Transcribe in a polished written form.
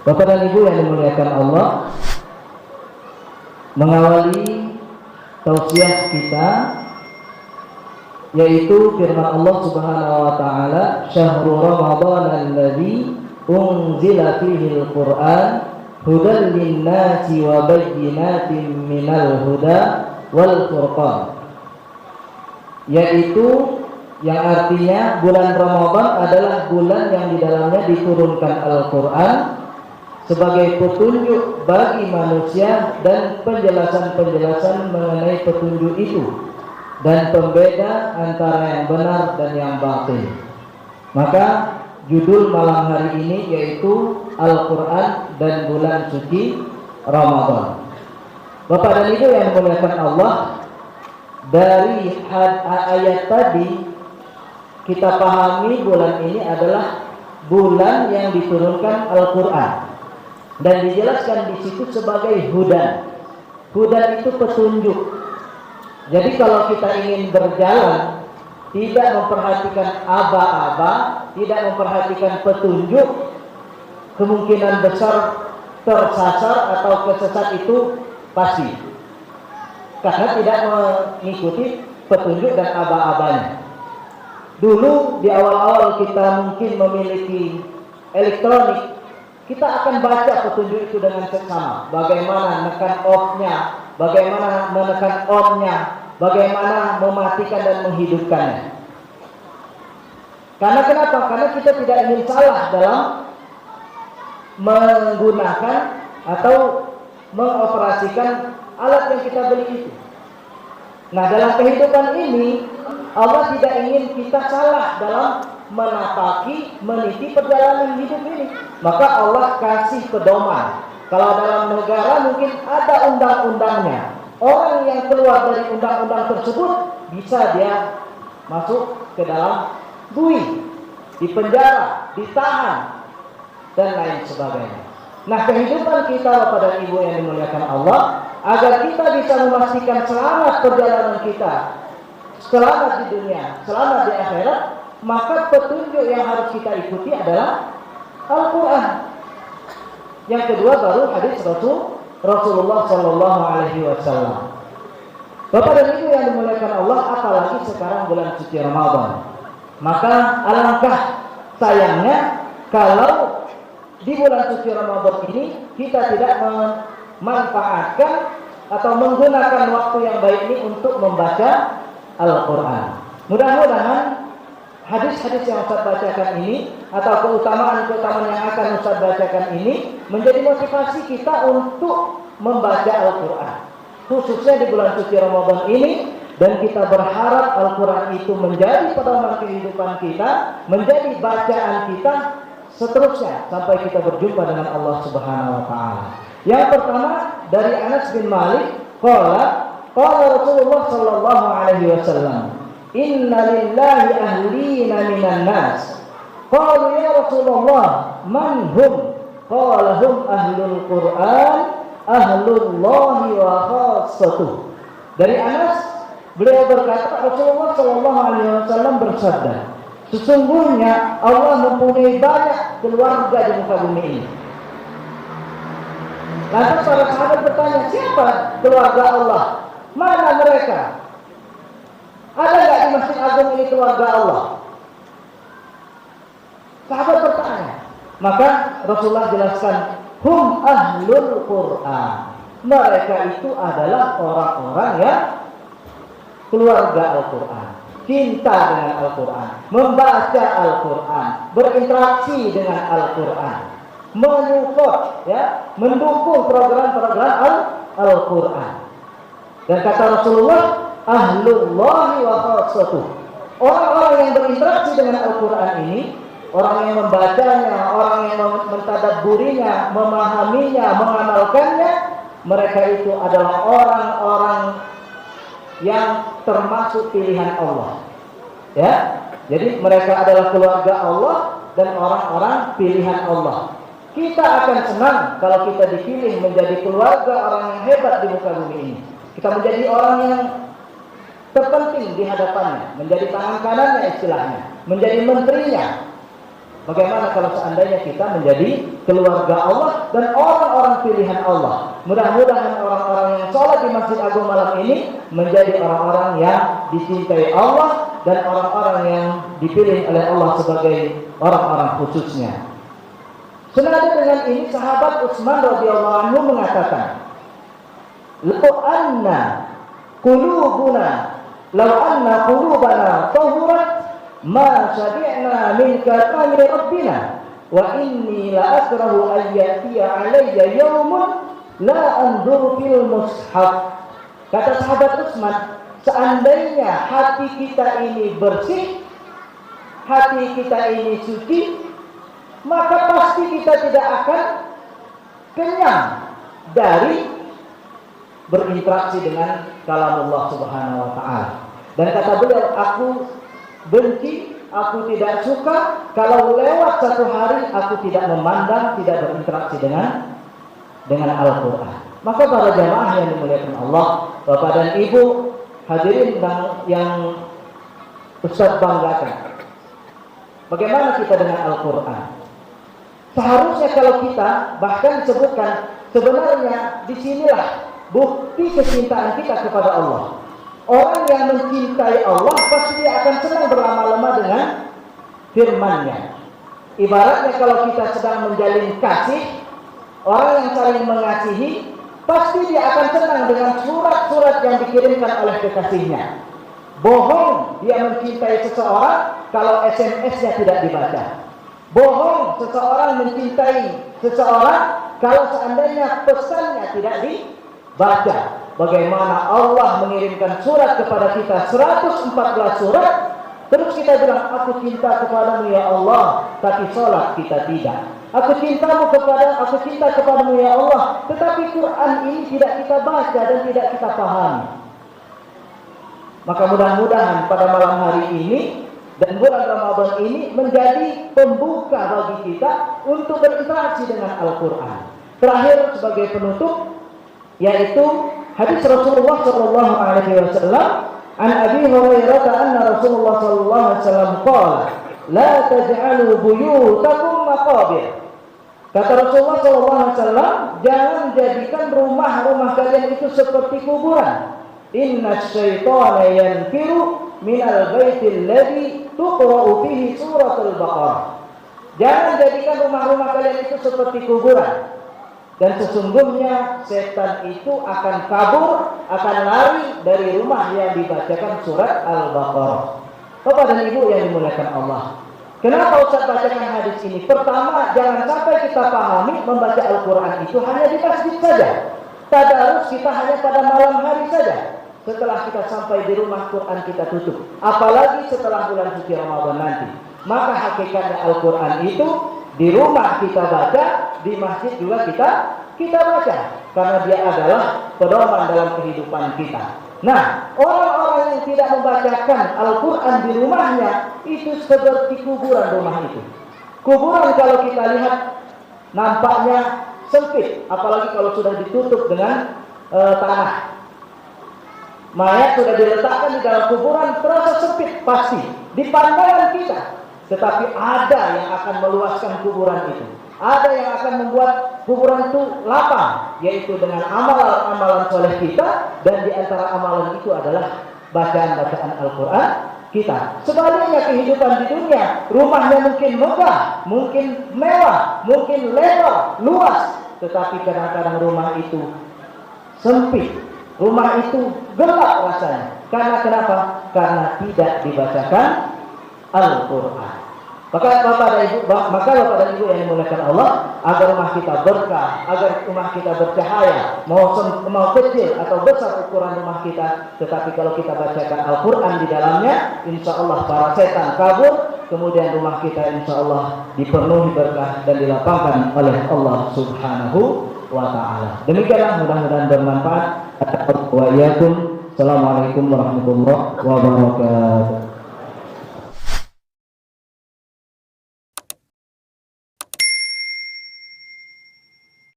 Bapak dan Ibu yang dimuliakan Allah, mengawali tausiah kita yaitu firman Allah Subhanahu wa taala, "Syahrul Ramadan alladzi unzila fihi al-Qur'an hudan lin-nasi wa bayyinatin minal huda wal furqan." Yaitu yang artinya bulan Ramadan adalah bulan yang di dalamnya diturunkan Al-Qur'an sebagai petunjuk bagi manusia dan penjelasan-penjelasan mengenai petunjuk itu dan pembeda antara yang benar dan yang batil. Maka judul malam hari ini yaitu Al-Quran dan bulan suci Ramadan. Bapak dan Ibu yang dimuliakan Allah, dari ayat tadi kita pahami bulan ini adalah bulan yang diturunkan Al-Quran. Dan dijelaskan di situ sebagai hudan. Hudan itu petunjuk. Jadi kalau kita ingin berjalan, tidak memperhatikan aba-aba, tidak memperhatikan petunjuk, kemungkinan besar tersasar atau kesesat itu pasti. Karena tidak mengikuti petunjuk dan aba-abanya. Dulu di awal-awal kita mungkin memiliki elektronik, kita akan baca petunjuk itu dengan seksama. Bagaimana menekan off-nya, bagaimana menekan on-nya, bagaimana mematikan dan menghidupkannya. Karena kenapa? Karena kita tidak ingin salah dalam menggunakan atau mengoperasikan alat yang kita beli itu. Nah, dalam kehidupan ini Allah tidak ingin kita salah dalam menapaki, meniti perjalanan hidup ini. Maka Allah kasih pedoman. Kalau dalam negara mungkin ada undang-undangnya. Orang yang keluar dari undang-undang tersebut bisa dia masuk ke dalam bui, dipenjara, ditahan, dan lain sebagainya. Nah, kehidupan kita Bapak dan Ibu yang dimuliakan Allah, agar kita bisa memastikan selamat perjalanan kita, selamat di dunia, selamat di akhirat, maka petunjuk yang harus kita ikuti adalah Al-Quran. Yang kedua baru hadis Rasulullah Sallallahu Alaihi Wasallam. Bapak dan Ibu yang dimuliakan Allah, apalagi sekarang bulan suci Ramadan, maka alangkah sayangnya kalau di bulan suci Ramadan ini kita tidak memanfaatkan atau menggunakan waktu yang baik ini untuk membaca Al-Quran. Mudah-mudahan hadis-hadis yang Ustaz bacakan ini atau keutamaan-keutamaan yang akan Ustaz bacakan ini menjadi motivasi kita untuk membaca Al-Quran, khususnya di bulan suci Ramadan ini. Dan kita berharap Al-Quran itu menjadi pedoman kehidupan kita, menjadi bacaan kita seterusnya sampai kita berjumpa dengan Allah Subhanahu wa taala. Yang pertama dari Anas bin Malik, qala Rasulullah sallallahu alaihi wasallam, "Inna lillahi ahlina minan nas." Qalu ya Rasulullah, "Man hum?" Qala hum ahlul Qur'an, ahlullahi wa khassatuh. Dari Anas, beliau berkata, Rasulullah sallallahu alaihi wasallam bersabda, sesungguhnya Allah mempunyai banyak keluarga di muka bumi ini. Lantas para sahabat bertanya, siapa keluarga Allah? Mana mereka? Ada nggak di Masjid Agung ini keluarga Allah? Sahabat bertanya. Maka Rasulullah jelaskan, hum ahlul Qur'an. Mereka itu adalah orang-orang yang keluarga Al-Quran, cinta dengan Al-Quran, membaca Al-Quran, berinteraksi dengan Al-Quran, menyupport, mendukung program-program Al-Quran. Dan kata Rasulullah, ahlullahi wa khassatuh. Orang-orang yang berinteraksi dengan Al-Quran ini, orang yang membacanya, orang yang mentadabburinya, memahaminya, mengamalkannya, mereka itu adalah orang-orang yang termasuk pilihan Allah. Jadi mereka adalah keluarga Allah dan orang-orang pilihan Allah. Kita akan senang kalau kita dipilih menjadi keluarga orang yang hebat di muka bumi ini. Kita menjadi orang yang terpenting di hadapannya, menjadi tangan kanannya istilahnya, menjadi menterinya. Bagaimana kalau seandainya kita menjadi keluarga Allah dan orang-orang pilihan Allah? Mudah-mudahan orang-orang yang sholat di Masjid Agung malam ini menjadi orang-orang yang dicintai Allah dan orang-orang yang dipilih oleh Allah sebagai orang-orang khususnya. Senada dengan ini, sahabat Utsman radhiyallahu anhu mengatakan, "Lau anna qulubana tahurat ma sami'na min kalami rabbina wa inni la akrahu an ya'tiya alayya yawmun la anzuru fil mushaf." Kata sahabat Utsman, seandainya hati kita ini bersih, hati kita ini suci, maka pasti kita tidak akan kenyang dari berinteraksi dengan kalam Allah Subhanahu wa taala. Dan kata beliau, aku benci, aku tidak suka kalau lewat satu hari aku tidak memandang, tidak berinteraksi dengan Al-Quran. Maka para jamaah yang dimuliakan Allah, Bapak dan Ibu, hadirin yang Ustaz banggakan, bagaimana kita dengan Al-Quran? Seharusnya kalau kita bahkan disebutkan, sebenarnya disinilah bukti kecintaan kita kepada Allah. Orang yang mencintai Allah pasti dia akan senang berlama-lama dengan firman-Nya. Ibaratnya kalau kita sedang menjalin kasih, orang yang saling mengasihi, pasti dia akan senang dengan surat-surat yang dikirimkan oleh kekasihnya. Bohong dia mencintai seseorang kalau SMS-nya tidak dibaca. Bohong seseorang mencintai seseorang kalau seandainya pesannya tidak dibaca. Bagaimana Allah mengirimkan surat kepada kita 114 surat, terus kita bilang, aku cinta kepadamu ya Allah, tapi sholat kita tidak. Aku cinta kepadamu ya Allah, tetapi Quran ini tidak kita baca dan tidak kita pahami. Maka mudah-mudahan pada malam hari ini dan bulan Ramadan ini menjadi pembuka bagi kita untuk berinteraksi dengan Al-Quran. Terakhir sebagai penutup, yaitu hadis Rasulullah sallallahu alaihi wasallam, an Abi Hurairah anna Rasulullah sallallahu alaihi wasallam qala, la taj'alu buyutakum maqabir. Kata Rasulullah sallallahu alaihi wasallam, jangan jadikan rumah-rumah kalian itu seperti kuburan. Inna syaitana yanfiru minal baitil ladzi tuqra'u fihi suratul Baqarah. Jangan jadikan rumah-rumah kalian itu seperti kuburan. Dan sesungguhnya setan itu akan kabur, akan lari dari rumah yang dibacakan surat Al-Baqarah. Bapak dan Ibu yang dimuliakan Allah, kenapa Ustaz bacakan hadis ini? Pertama, jangan sampai kita pahami membaca Al-Quran itu hanya di masjid saja. Tadarus kita hanya pada malam hari saja. Setelah kita sampai di rumah, Quran kita tutup. Apalagi setelah bulan suci Ramadan nanti. Maka hakikatnya Al-Quran itu di rumah kita baca, di masjid juga kita baca, karena dia adalah pedoman dalam kehidupan kita. Nah, orang-orang yang tidak membacakan Al-Quran di rumahnya itu seperti kuburan rumah itu. Kuburan kalau kita lihat nampaknya sempit, apalagi kalau sudah ditutup dengan tanah. Mayat sudah diletakkan di dalam kuburan, terasa sempit pasti di pandangan kita. Tetapi ada yang akan meluaskan kuburan itu. Ada yang akan membuat kuburan itu lapang, yaitu dengan amalan-amalan soleh kita, dan di antara amalan itu adalah bacaan-bacaan Al-Quran kita. Sebaliknya kehidupan di dunia, rumahnya mungkin megah, mungkin mewah, mungkin lebar, luas, tetapi kadang-kadang rumah itu sempit, rumah itu gelap rasanya. Karena kenapa? Karena tidak dibacakan Al-Quran. Maka Bapak dan Ibu yang dimuliakan Allah, agar rumah kita berkah, agar rumah kita bercahaya, mau kecil atau besar ukuran rumah kita, tetapi kalau kita bacakan Al-Quran di dalamnya, insya Allah para setan kabur, kemudian rumah kita insya Allah dipenuhi berkah dan dilapangkan oleh Allah Subhanahu wa Ta'ala. Demikianlah, mudah-mudahan bermanfaat. Assalamualaikum warahmatullahi wabarakatuh.